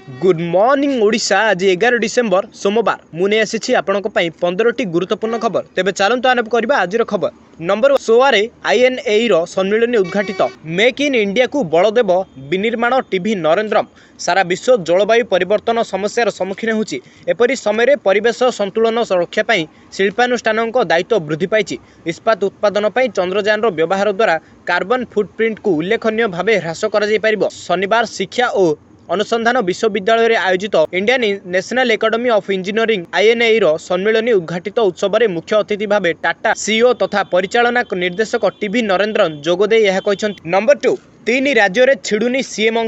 Good morning Odisha. आज 11 December सोमवार मुझे आसी आपण 15टी गुरुत्वपूर्ण खबर। तेज चलतु आरंभ करवा आज खबर। नंबर 16 INA सम्मिलन उद्घाटित। मेक इन इंडिया को बल देव विनिर्माण टीवी नरेंद्रम। सारा विश्व जलवायु परिवर्तन समस्यार सम्मुखीन होची। एपरी समय परिवेश संतुलन रक्षा शिल्पानुष्ठान दायित्व वृद्धि पाई। इस्पात उत्पादन चंद्रयान व्यवहार द्वारा कार्बन फुटप्रिंट को उल्लेखनीय भाव ह्रास कर शनिवार शिक्षा और अनुसंधान विश्वविद्यालय आयोजित Indian national academy of engineering INA सम्मेलन उद्घाटित उत्सव में मुख्य अतिथि भाव टाटा CEO तथा परिचालना निर्देशक टीवी नरेंद्रन जोगदे यह कहते। नंबर 2 तीन राज्य में छिड़ुनी सीएम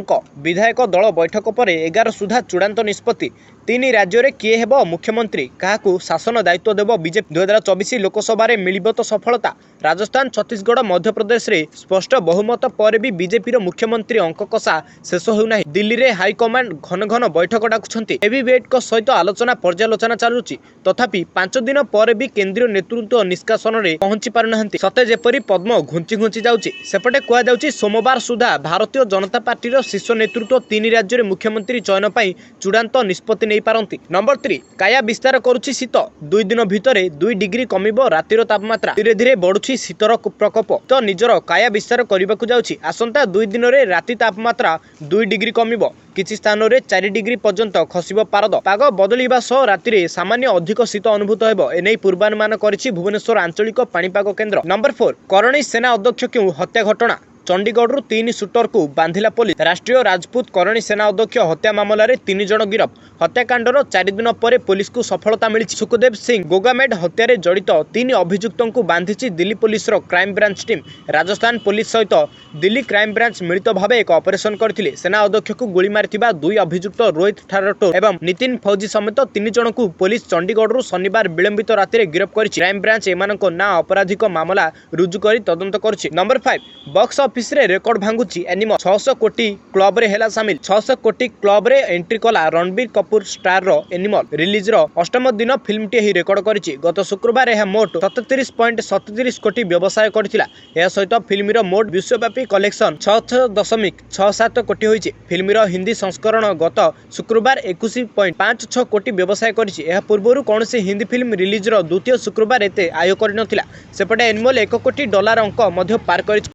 विधायक दल बैठक पर 11 सुधा चूड़ांत निष्पत्ति। तीन राज्य में किए हेब मुख्यमंत्री क्या शासन दायित्व देव बीजेपी। 2024 लोकसभा मिलिब तो सफलता। राजस्थान छत्तीसगढ़ मध्यप्रदेश में स्पष्ट बहुमत पर भी बीजेपी मुख्यमंत्री अंक कषा शेष होना। दिल्ली में हाईकमांड घन घन बैठक डाकुंट। हेवीवेट सहित आलोचना पर्यालोचना चलुची। तथापि 5 दिन पर भी केंद्रीय नेतृत्व निष्कासन में पहुंची पारना। सते जेपरी पद्म घुंची घुंची जाउची। सेपटे कहुछि सोमवार सुधा भारतीय जनता पार्टी शीर्ष नेतृत्व तीन राज्य में मुख्यमंत्री चयन पर चूड़ांत निष्पत्ति नहीं पारती। नंबर 3 काया विस्तार करुछि शीत। 2 दिन भितर 2 डिग्री कमिब रातिर तापमात्रा। धीरे धीरे बढ़ुछि शीतर प्रकोप। तो निजर काया विस्तार करने जाउछि। आसंता 2 दिन में राति तापमात्रा 2 डिग्री कमिब। किछि स्थान में 4 डिग्री पर्यंत खसिब पारद। पाग बदलिबा सह राति सामान्य अधिक शीत अनुभूत हेब। एने पूर्वानुमान करिछि भुवनेश्वर आंचलिक पाणीपाग केन्द्र। नंबर 4 करणी सेना अध्यक्ष क्यों हत्या घटना। चंडीगढ़ 3 शूटर को बांधिला पुलिस। राष्ट्रीय राजपूत करणी सेना अध्यक्ष हत्या मामलें 3 जन गिरफ। हत्याकांडर 4 दिन पर पुलिस को सफलता मिली। सुखदेव सिंह गोगामेड हत्यारे जड़ित 3 अभियुक्तों को बांधिची Delhi police crime branch team. Rajasthan police सहित दिल्ली क्राइम ब्रांच मिलित भाव एक ऑपरेशन करथिले। सेना अध्यक्ष को गोली मारिथिबा 2 अभियुक्त रोहित ठारटो एवं नितिन फौजी समेत 3 जन को पुलिस चंडीगढ़ शनिवार विलंबित राति गिरफ करिछि। क्राइम ब्रांच एमानक ना अपराधिक मामला रुजु करी तदंत करिछि। नंबर 5 बॉक्स ऑफिस रे रेकर्ड भांगुची एनिमल। 600 कोटी क्लब रे हेला सामिल। 600 कोटी क्लब रे एंट्री कला रणबीर कपूर स्टार रो एनिमल। रिलीज रो 8म दिन फिल्म टी ही रेकर्ड करिछि। गत शुक्रवार यह मोट 37.37 कोटी व्यवसाय करथिला। यह सहित फिल्म रो मोट विश्वव्यापी कलेक्शन 6.67 कोटी होइछि। फिल्म रो हिंदी संस्करण गत शुक्रवार 21.56 कोटी व्यवसाय करिछि। यह पूर्वरु कोनसे हिंदी फिल्म रिलीज रो द्वितीय शुक्रवार एते आय करिनथिला। सेपटे एनिमल $1 कोटी अंक मध्य पार करिछि।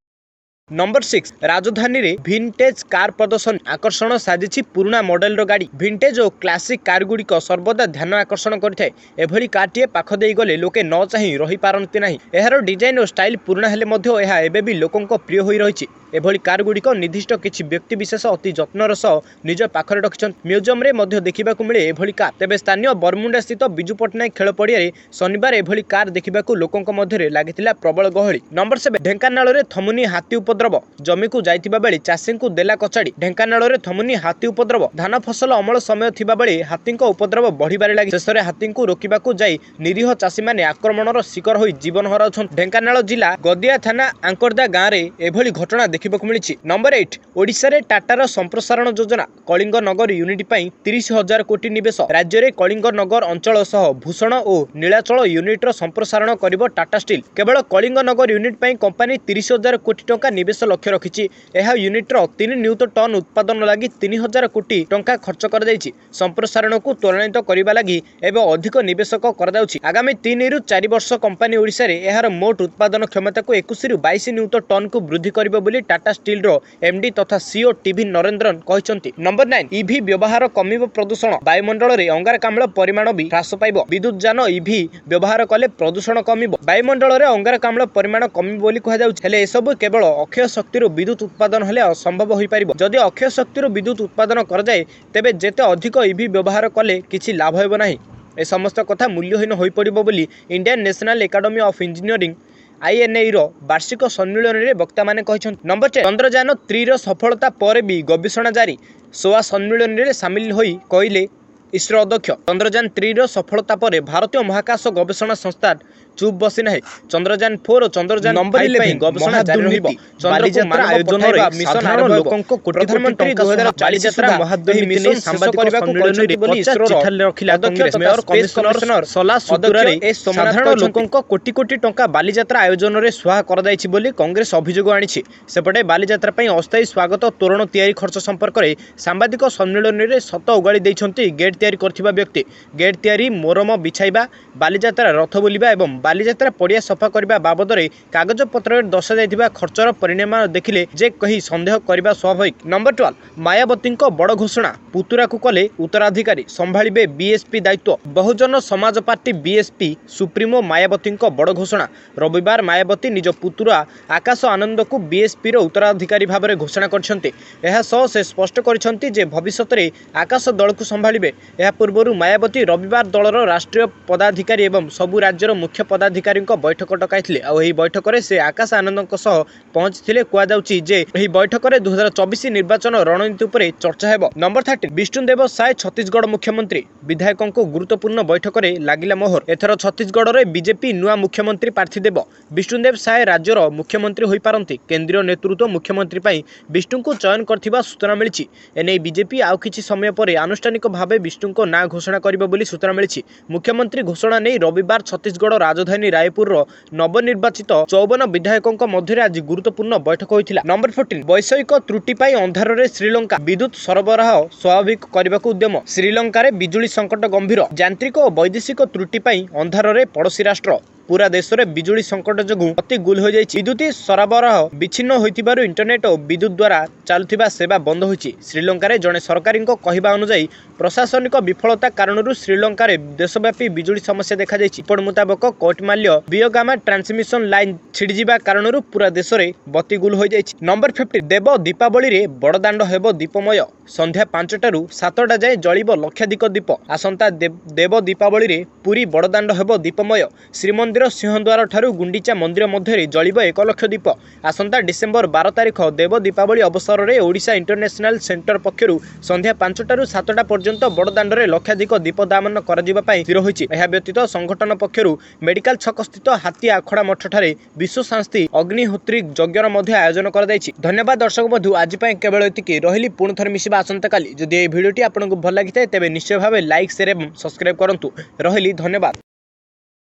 नंबर 6 राजधानी रे विंटेज कार प्रदर्शन आकर्षण साजिछि। पुराना मॉडल रो गाड़ी विंटेज और क्लासिक कार गुड़िक सर्वदा ध्यान आकर्षण करिथाय। एभली कारटीए पाख देई गले लोके न चाहि रही पारंती नाही। एहार डिजाइन और स्टाइल पुराना हेले मध्य एहा एबे भी लोकंक प्रिय होई रहिछि। एभली कार गुड़िक निर्दिष्ट किछि व्यक्ति विशेष अति जत्नर सह निज पाखरे रखिछन्ति। म्यूजियम रे मध्य देखिबाकू मिले एभली कार। तेबे स्थानीय बरमुंडा स्थित बिजू पटनायक खेल पड़िया रे शनिवार एभली कार देखिबाकू लोकंक मध्य लागिथिला प्रबल गहली। नंबर 7 ढेंकानाल रे थमुनी हाथी उपद्रव। जमी को जाइतिबा बेले चाषी को देला कचाड़ी। ढेंकानाल रे थमुनी हाथी उपद्रव। धान फसल अमल समय थिबा बेले हाथी उपद्रव बढ़िबारे लागी। शेष में हाथी को रोकिबाकू जाई निरीह चाषी माने आक्रमणर शिकार होई जीवन हराउछन्ति। ढेंकानाल जिला गदिया थाना आंकरदा गाँव रे एभली घटना देखिबाकू मिलिछि। नंबर 8 ओडिशा रे टाटार संप्रसारण योजना। कलिंग नगर यूनिट पई 30,000 कोटी निवेश। राज्य रे कलिंग नगर अंचल सह भूषण और नीलाचल यूनिट संप्रसारण करिबो टाटा स्टील। केवल कलिंग नगर यूनिट पई कंपनी 30,000 कोटी टंका निवेश लक्ष्य रखिछि। यह यूनिट्र 3 नियुत टन उत्पादन लगी 3,000 कोटी टंका खर्च कर जाइछि। संप्रसारण को त्वरान्वित करबा लगी एवं अधिक निवेशक कर जाउछि। आगामी 3 रु 4 वर्ष कंपनी ओडिशा रे एहार मोट उत्पादन क्षमता को 21 रु 22 नियुत टन को वृद्धि करिबो बोली टाटा स्टील रो MD तथा CEO टीवी नरेंद्रन कहछन्ति। नंबर 9 EV व्यवहार कमिबो प्रदूषण। वायुमंडल रे अंगारकाम्ल परिमाण भी ह्रास पाइबो। विद्युत यान EV व्यवहार कले प्रदूषण कमिबो। वायुमंडल रे अंगारकाम्ल परिमाण कमिबो बोली कहा जाउछि। हेले एसबु केवल अक्षय शक्ति विद्युत उत्पादन हेले असंभव हो पारिबो। जदि अक्षय शक्ति विद्युत उत्पादन कर जाए तेबे जेते अधिक EV व्यवहार कले किछि लाभ हेबो नाही। ए समस्त कथा मूल्यहीन होई पड़िबो बोली Indian national academy of engineering INA वार्षिक सम्मेलन में वक्ता माने कहछन्ति। नंबर 10 चंद्रयान 3 रो सफलता पर भी गवेषणा जारी। सोआ सम्मेलन में सामिल होई कहले इसरो अध्यक्ष। चंद्रयान 3 रो सफलता पर भारतीय महाकाश गवेषणा संस्था ଚୁପ୍ ବସି ନାହିଁ। ଚନ୍ଦ୍ରଯାନ 4 ଓ ଚନ୍ଦ୍ରଯାନ ନମ୍ବର 5 ପାଇଁ 11 ଗବେଷଣା ଜାରି ରହିବ। ବାଲିଯାତ୍ରା ଆୟୋଜନରେ ସାଧାରଣ ଲୋକଙ୍କ ପ୍ରଧାନମନ୍ତ୍ରୀ 2040 ମହାଦୁର୍ନୀତି ମିଶନ ନେଇ ଶେଷ ସାମ୍ବାଦିକ କରିବାକୁ ସମ୍ମିଳନୀରେ କହିଛନ୍ତି ବୋଲି ଇସ୍ରୋର ଚିଠାରେ ରଖିଲା କଂଗ୍ରେସ ମେୟର କମିଶନର ସଲା ସୂତ୍ରରେ ସାଧାରଣ ଲୋକଙ୍କ କୋଟି କୋଟି ଟଙ୍କା ବାଲିଯାତ୍ରା ଆୟୋଜନରେ ସ୍ୱାହା କରାଯାଇଛି ବୋଲି କଂଗ୍ରେସ ଅଭିଯୋଗ ଆଣିଛି। ସେପଟେ ବାଲିଯାତ୍ରା ପାଇଁ ଅସ୍ଥାୟୀ ସ୍ୱାଗତ ତୋରଣ ତିଆରି ଖର୍ଚ୍ଚ ସମ୍ପର୍କରେ ସାମ୍ବାଦିକ ସମ୍ମିଳନୀରେ ସତ ଉଗାଳି ଦେଇଛନ୍ତି ଗେଟ୍ ତିଆରି କରିଥିବା ବ୍ୟକ୍ତି। ଗେଟ୍ ତିଆରି, ମୋରମ ବିଛାଇବା, ବାଲିଯାତ୍ରା ରଥ ବୁଲିବା ଏବଂ ବାଲିଯାତ୍ରା ପଡ଼ିଆ ସଫା କରିବା ବାବଦରେ କାଗଜପତ୍ରରେ ଦର୍ଶାଯାଇଥିବା ଖର୍ଚ୍ଚର ପରିମାଣ ଦେଖିଲେ ଯେ କେହି ସନ୍ଦେହ କରିବା ସ୍ୱାଭାବିକ। ନମ୍ବର 12 ମାୟାବତୀଙ୍କ ବଡ଼ ଘୋଷଣା, ପୁତୁରାକୁ କଲେ ଉତ୍ତରାଧିକାରୀ, ସମ୍ଭାଳିବେ ବିଏସ୍ପି ଦାୟିତ୍ୱ। Bahujan Samaj party BSP supremo ମାୟାବତୀଙ୍କ ବଡ଼ ଘୋଷଣା। ରବିବାର ମାୟାବତୀ ନିଜ ପୁତୁରା ଆକାଶ ଆନନ୍ଦଙ୍କୁ ବିଏସ୍ପିର ଉତ୍ତରାଧିକାରୀ ଭାବରେ ଘୋଷଣା କରିଛନ୍ତି। ଏହା ସହ ସେ ସ୍ପଷ୍ଟ କରିଛନ୍ତି ଯେ ଭବିଷ୍ୟତରେ ଆକାଶ ଦଳକୁ ସମ୍ଭାଳିବେ। ଏହା ପୂର୍ବରୁ ମାୟାବତୀ ରବିବାର ଦଳର ରାଷ୍ଟ୍ରୀୟ ପଦାଧିକାରୀ ଏବଂ ସବୁ ରାଜ୍ୟର ମୁଖ୍ୟ ପଦାଧିକାରୀଙ୍କ ବୈଠକ ଡକାଇଥିଲେ। ଆଉ ଏହି ବୈଠକରେ ସେ ଆକାଶ ଆନନ୍ଦଙ୍କ ସହ ପହଞ୍ଚିଥିଲେ। କୁହାଯାଉଛି ଯେ ଏହି ବୈଠକରେ 2024 ନିର୍ବାଚନ ରଣନୀତି ଉପରେ ଚର୍ଚ୍ଚା ହେବ। ନମ୍ବର 13 ବିଷ୍ଣୁଦେବ ସାଏ ଛତିଶଗଡ଼ ମୁଖ୍ୟମନ୍ତ୍ରୀ, ବିଧାୟକଙ୍କ ଗୁରୁତ୍ୱପୂର୍ଣ୍ଣ ବୈଠକରେ ଲାଗିଲା ମୋହର। ଏଥର ଛତିଶଗଡ଼ରେ ବିଜେପି ନୂଆ ମୁଖ୍ୟମନ୍ତ୍ରୀ ପ୍ରାର୍ଥୀ ଦେବ। ବିଷ୍ଣୁଦେବ ସାଏ ରାଜ୍ୟର ମୁଖ୍ୟମନ୍ତ୍ରୀ ହୋଇପାରନ୍ତି। କେନ୍ଦ୍ରୀୟ ନେତୃତ୍ୱ ମୁଖ୍ୟମନ୍ତ୍ରୀ ପାଇଁ ବିଷ୍ଣୁଙ୍କୁ ଚୟନ କରିଥିବା ସୂଚନା ମିଳିଛି। ଏନେଇ ବିଜେପି ଆଉ କିଛି ସମୟ ପରେ ଆନୁଷ୍ଠାନିକ ଭାବେ ବିଷ୍ଣୁଙ୍କ ନାଁ ଘୋଷଣା କରିବ ବୋଲି ସୂଚନା ମିଳିଛି। ମୁଖ୍ୟମନ୍ତ୍ରୀ ଘୋଷଣା ନେଇ ରବିବାର ଛତିଶଗଡ଼ ରାଜଧାନୀ ରାୟପୁରର ନବନିର୍ବାଚିତ 54 ବିଧାୟକଙ୍କ ମଧ୍ୟରେ ଆଜି ଗୁରୁତ୍ୱପୂର୍ଣ୍ଣ ବୈଠକ ହୋଇଥିଲା। ନମ୍ବର 14 ବୈଷୟିକ ତ୍ରୁଟି ପାଇଁ ଅନ୍ଧାରରେ ଶ୍ରୀଲଙ୍କା, ବିଦ୍ୟୁତ ସରବରାହ ସ୍ୱାଭାବିକ କରିବାକୁ ଉଦ୍ୟମ। ଶ୍ରୀଲଙ୍କାରେ ବିଜୁଳି ସଙ୍କଟ ଗମ୍ଭୀର। ଯାନ୍ତ୍ରିକ ଓ ବୈଦେଶିକ ତ୍ରୁଟି ପାଇଁ ଅନ୍ଧାରରେ ପଡ଼ୋଶୀ ରାଷ୍ଟ୍ର। पूरा देश में बिजुली संकट जो अति गुल हो जाए। विद्युत सरबराह विच्छिन्न होइतिबारु इंटरनेट और विद्युत द्वारा चलुवा सेवा बंद होइछि। श्रीलंका जड़े सरकारी कहवा अनुसार प्रशासनिक विफलता कारण श्रीलंका देशव्यापी बिजुली समस्या देखा जाइछि। रिपोर्ट मुताबक कोटमाल्य बियोगामा ट्रांसमिशन लाइन छिड़ीजा कारण पूरा देश में बत्ती गुल हो जाइछि। नंबर 50 देव दीपावली रे बड़दाण्ड हेब दीपमय। संध्या 5टारू 7टा जाए जलिब लक्षाधिक दीप। आसंता देव दीपावली रे पुरी बड़दाण्ड हेब दीपमय। श्रीमंदिर सिंहद्वार ठारू गुंडीचा मंदिर मध्य जलिब 1 लक्ष दीप। आसंता डिसेम्बर 12 तारिख देव दीपावली अवसर में ओडिशा इंटरनेशनल सेंटर पक्षरु संध्या 5टारू 7टा पर्यंत बड़दाण्डरे लक्षाधिक दीप दामन कर स्थिर होइछि। एहा व्यतीत संगठन पक्षरु मेडिकल छक स्थित हाथी आखड़ा मठ ठारे विश्व शांति अग्निहोत्री यज्ञर मध्य आयोजन कर दैछि। धन्यवाद दर्शक बंधु, आज पय केवल एतिकी रहिली। पुणी थरे मिसिबा आसंता काली। जदि ए भिडियोटी आपनकु भल लागिथाय तेबे निश्चय भावे लाइक शेयर एवं सब्सक्राइब करंतु। रहिली, धन्यवाद।